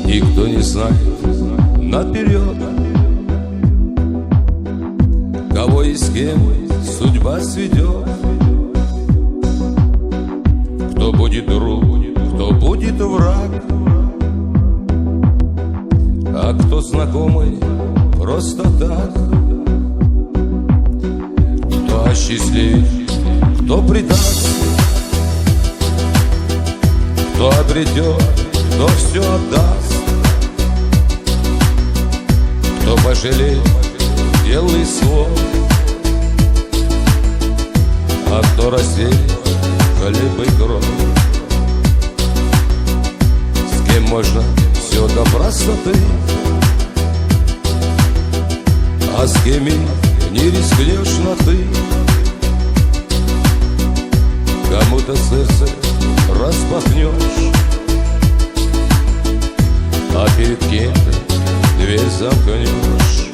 Никто не знает наперед, кого и с кем судьба сведет. Кто будет друг, кто будет враг, а кто знакомый просто так. Кто осчастливит, кто предаст, кто обретет, кто все отдаст. Кто пожалеет дел и слов, а кто рассеет хлеб и кровь. С кем можно все до простоты, а с кем и не рискнешь на ты. Кому-то сердце распахнешь, а перед кем-то дверь замкнешь.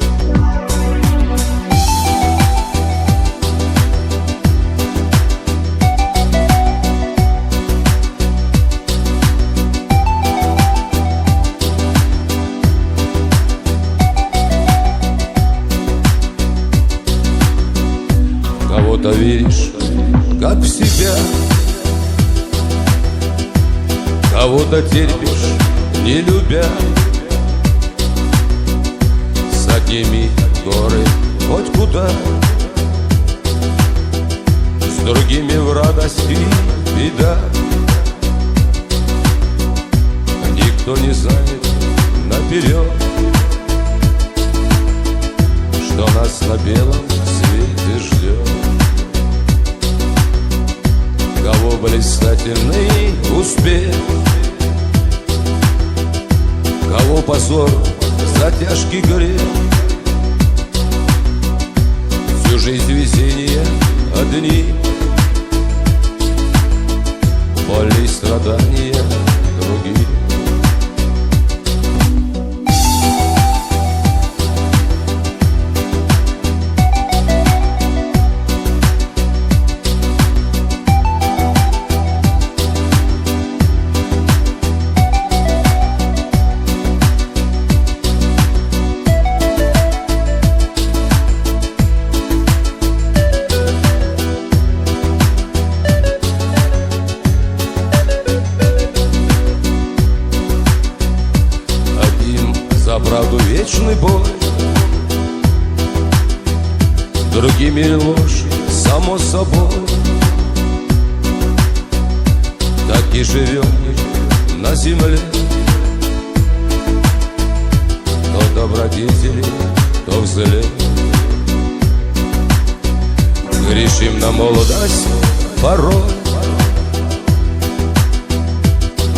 Кого-то веришь, как в себя, кого-то терпишь, не любя. С одними горы хоть куда, с другими в радости беда. Никто не знает наперед, что нас на белом свете ждет. Кого блистательный успех, кого позор за тяжкий грех. Всю жизнь везения одни, боли и страдания другие. За правду вечный бой, другими ложь, само собой. Так и живем на земле, то добродетели, то взлет. Грешим на молодость порой,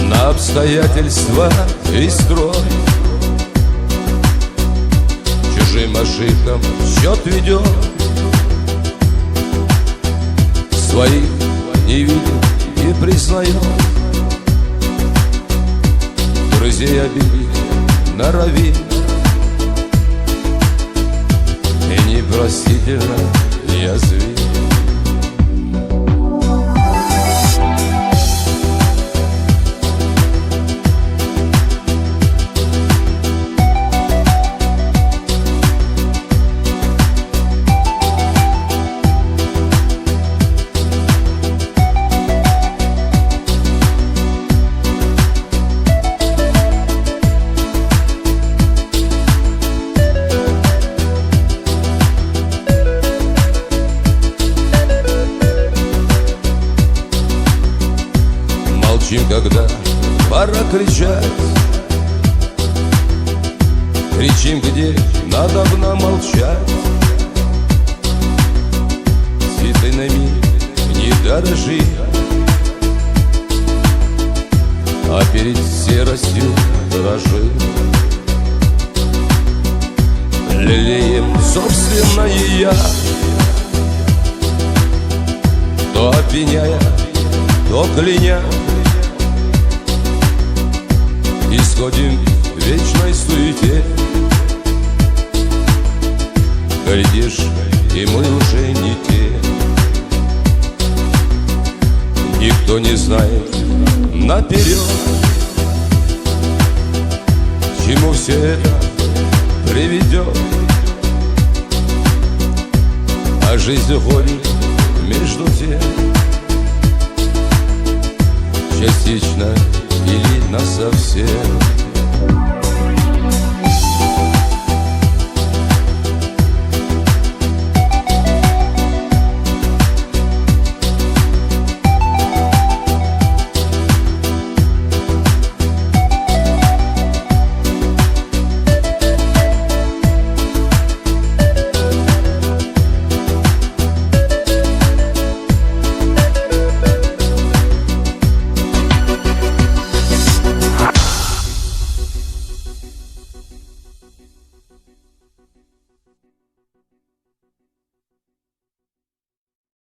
на обстоятельства и строй. Чужим ошибкам счет ведет, своих не видит и признает. Друзей обидеть норовит, и непростительно язвит. Молчим, когда пора кричать, кричим, где надобно молчать. Святынами не дорожи, а перед серостью дрожи. Лелеем собственное я, то обвиняя, то кляня. Исходим в вечной суете, глядишь, и мы уже не те. Никто не знает наперед. К чему все это приведет? А жизнь уходит между тем, частично или насовсем.